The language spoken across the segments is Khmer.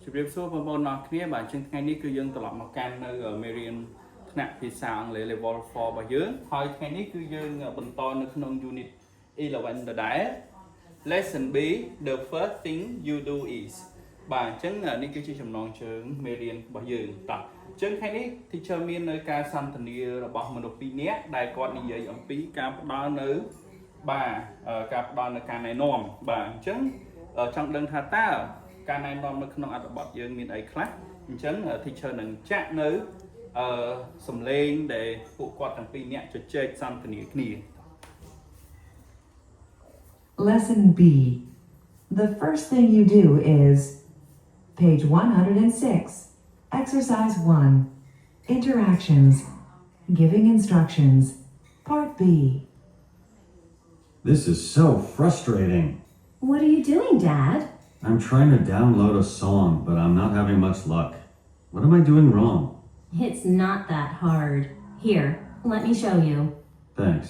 ជម្រាបសួរបងប្អូនអរគ្នាបាទជាងថ្ងៃនេះគឺយើងត្រឡប់មកកាន់នៅមេរៀនថ្នាក់ភាសាអង់គ្លេស level 4របស់យើងហើយថ្ងៃនេះគឺយើងបន្តនៅក្នុង unit 11ដដែល lesson B the first thing you do is បាទអញ្ចឹងនេះគឺជាចំណងជើងមេរៀនរបស់យើងតោះអញ្ចឹងថ្ងៃនេះ teacher មាននៅការសន្ទនារបស់មនុស្ស2នាក់ដែលគាត់និយាយអំពីការផ្ដល់នៅបាទការផ្ដល់នៅការណែនាំបាទអញ្ចឹងចង់ដឹងថាតើការណែនាំនៅក្នុងអត្ថបទយើងមានអីខ្លះអញ្ចឹង teacher នឹងចាក់នៅសំឡេងដែលពួកគាត់ទាំងពីរនាក់ជជែកសន្ទនាគ្នា Lesson B. The first thing you do is page 106, exercise 1, interactions, giving instructions, part B. This is so frustrating. What are you doing, Dad? I'm trying to download a song, but I'm not having much luck. What am I doing wrong? It's not that hard. Here, let me show you. Thanks.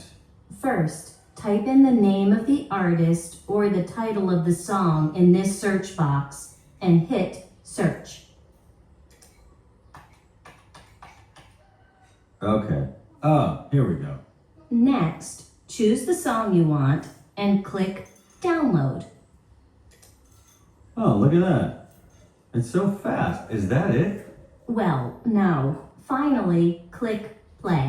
First, type in the name of the artist or the title of the song in this search box and hit search. Okay. Here we go. Next, choose the song you want and click download. Oh, look at that. It's so fast. Is that it? Well, no. Finally, click play.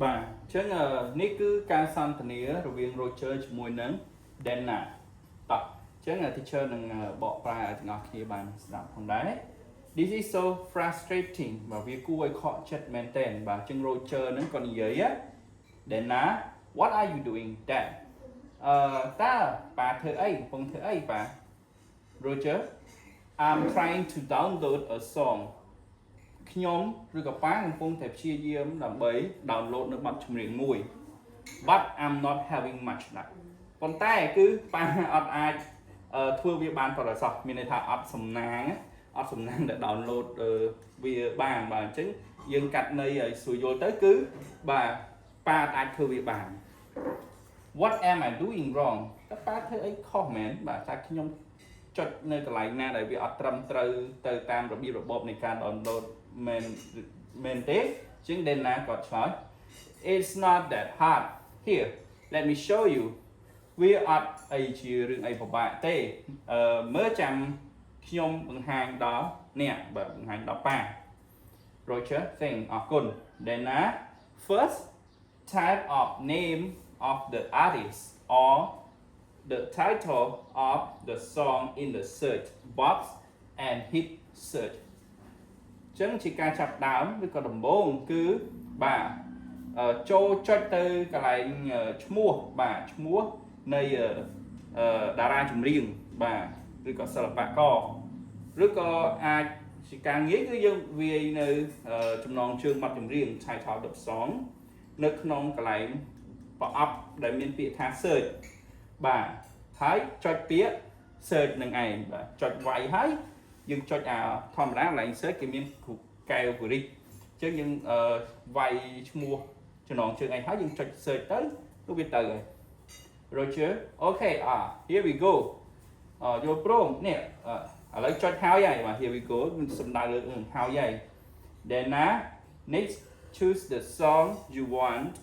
បាទអញ្ចឹងនេះគឺការសន្ទនារវាង Roger ជាមួយនឹង Dana តោះអញ្ចឹង teacher នឹងបកប្រែឲ្យទាំងអស់គ្នាបានស្ដាប់ផងដែរ This is so frustrating បាទវាគួរឲ្យខកចិត្តមែនទែនបាទអញ្ចឹង Roger ហ្នឹងក៏និយាយ Dana what are you doing Dad តើប៉ាធ្វើអីកំពុងធ្វើអីប៉ា Roger I'm trying to download a song ខ្ញុំឬក៏ប៉ាកំពុងតែព្យាយាមដើម្បី download នៅបទចម្រៀងមួយ but I'm not having much luck ប៉ុន្តែគឺប៉ាអត់អាចធ្វើវាបានប្រសោះមានន័យថាអត់សំណាងដែល download វាបានបាទអញ្ចឹងយើងកាត់ន័យឲ្យស្រួលយល់ទៅគឺបាទប៉ាអាចធ្វើវាបាន What am I doing wrong តើប៉ាធ្វើអីខុសមែនបាទថាខ្ញុំចុចនៅកន្លែងណាដែលវាអត់ត្រឹមត្រូវទៅតាមរបៀបរបបនៃការ download មែនទេជាង Dana ក៏ឆ្លើយ It's not that hard here let me show you វាអត់អីជារឿងអីពិបាកទេមើលចាំខ្ញុំបង្ហាញដល់អ្នកបាទបង្ហាញដល់ប៉ា Roger thank អរគុណ Dana first type of name of the artist or the title of the song in the search box and hit search ចឹងជាការចាប់ដើមឬក៏ដំបូងគឺបាទចូលចុចទៅកន្លែងឈ្មោះបាទឈ្មោះនៃតារាចម្រៀងបាទឬក៏សិល្បករឬក៏អាចជាការងាយគឺយើងវាយនៅចំណងជើងបទចម្រៀង title of the song នៅក្នុងកន្លែងប្រអប់ដែលមានពាក្យថា search បាទហើយចុចពាក្យ search នឹងឯងបាទចុចវាយហើយយើងចុចធម្មតាកន្លែង search គេមានកែវគូរិចអញ្ចឹងយើងវាយឈ្មោះចំណងជើងឯងហើយយើងចុច search ទៅនោះវាទៅហើយ Roger okay here we go យល់ព្រមនេះឥឡូវចុចហើយបាទ here we go មិនសំដៅលើហើយហើយ Dana next choose the song you want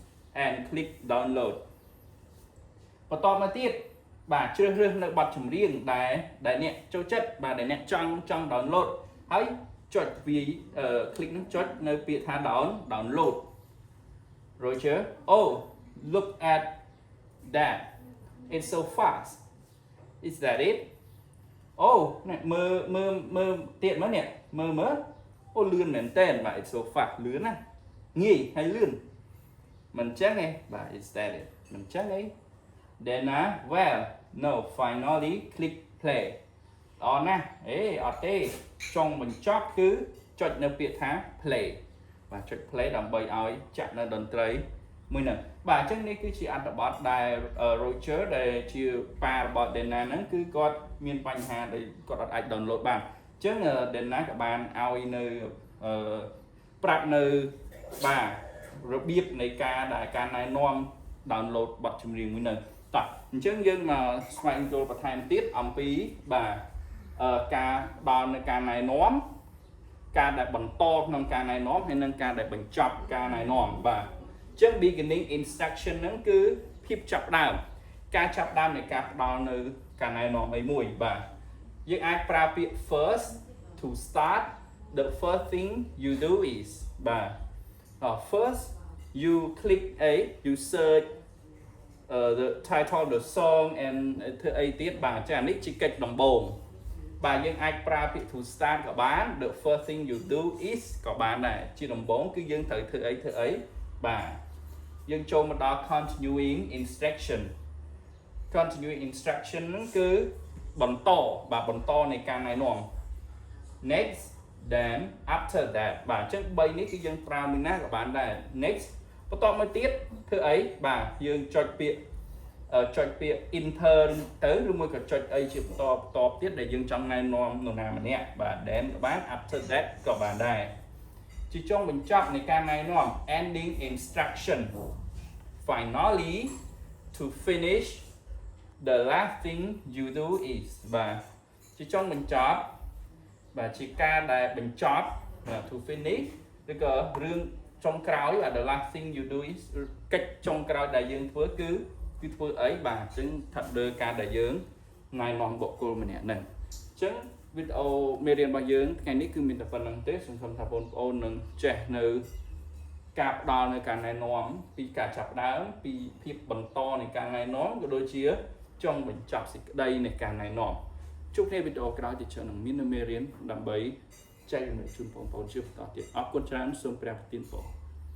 and click download បន្តមកទៀតបាទជ្រើសរើសនៅបទចម្រៀងដែលអ្នកចូលចិត្តបាទដែលអ្នកចង់ download ហើយចុចវាយclick នឹងចុចនៅពាក្យថា download Roger oh look at that it's so fast is that it oh មើលទៀតមើលនេះមើលអូលឿនមែនតើបាទ it's so fast លឿនណាងាយហើយលឿនមិនចឹងទេបាទ is that it មិនចឹងទេ Dana well no finally click play អរណាស់អត់ទេចុងបញ្ចប់គឺចុចនៅពាក្យថា play បាទចុច play ដើម្បីឲ្យចាក់នៅតន្ត្រីមួយហ្នឹងបាទអញ្ចឹងនេះគឺជាអត្ថបទដែល Roger ដែលជាប៉ារបស់ Dana ហ្នឹងគឺគាត់មានបញ្ហាដែលគាត់អត់អាច download បានអញ្ចឹង Dana ក៏បានឲ្យនៅប្រាប់នៅបាទរបៀបនៃការណែនាំ download បទចម្រៀងមួយនៅតោះអញ្ចឹងយើងមកស្វែងយល់បន្ថែមទៀតអំពីបាទការដល់នៅការណែនាំការដែលបន្តក្នុងការណែនាំហើយនិងការដែលបញ្ចប់ការណែនាំបាទអញ្ចឹង beginning instruction ហ្នឹងគឺភាពចាប់ផ្ដើមការចាប់ផ្ដើមនៃការផ្ដល់នៅការណែនាំអីមួយបាទយើងអាចប្រើពាក្យ first to start the first thing you do is បាទ first you click a you search the title of the song and ធ្វើអីទៀតបាទចានេះជាកិច្ចដំបូងបាទយើងអាចប្រើពាក្យ to start ក៏បាន the first thing you do is ក៏បានដែរជាដំបូងគឺយើងត្រូវធ្វើអីបាទយើងចូលមកដល់ continuing instruction continuing instruction ហ្នឹងគឺបន្តបាទបន្តនៃការណែនាំ next then after that បាទអញ្ចឹង3នេះគឺយើងប្រើមួយណាក៏បានដែរ next បន្តមកទៀតធ្វើអីបាទយើងចុចពាក្យenter ទៅឬមួយក៏ចុចអីជាបន្តទៀតដែលយើងចង់ណែនាំនរណាម្នាក់បាទ then ក៏បាន after that ក៏បានដែរជាចុងបញ្ចប់នៃការណែនាំ ending instruction finally to finish the last thing you do is បាទជាចុងបញ្ចប់បាទជាការដែលបញ្ចប់ to finish ឬក៏រឿងចុងក្រោយ the last thing you do is កិច្ចចុងក្រោយដែលយើងធ្វើគឺធ្វើអីបាទអញ្ចឹងស្ថិតលើការដែលយើងណែនាំបុគ្គលម្នាក់ហ្នឹងអញ្ចឹងវីដេអូមេរៀនរបស់យើងថ្ងៃនេះគឺមានតែប៉ុណ្្នឹងទេសង្ឃឹមថាបងប្អូននឹងចេះនៅការផ្ដល់នៅការណែនាំពីការចាប់ផ្ដើមពីភាពបន្តនៃការណែនាំក៏ដូចជាចុងបញ្ចប់សេចក្តីនៃការណែនាំជួបគ្នាវីដេអូក្រោយទៀតច្រើននឹងមានមេរៀនដើម្បីចែករំលែកជូនបងប្អូនជាបន្តទៀតអរគុណច្រើនសូមព្រះប្រទានពរ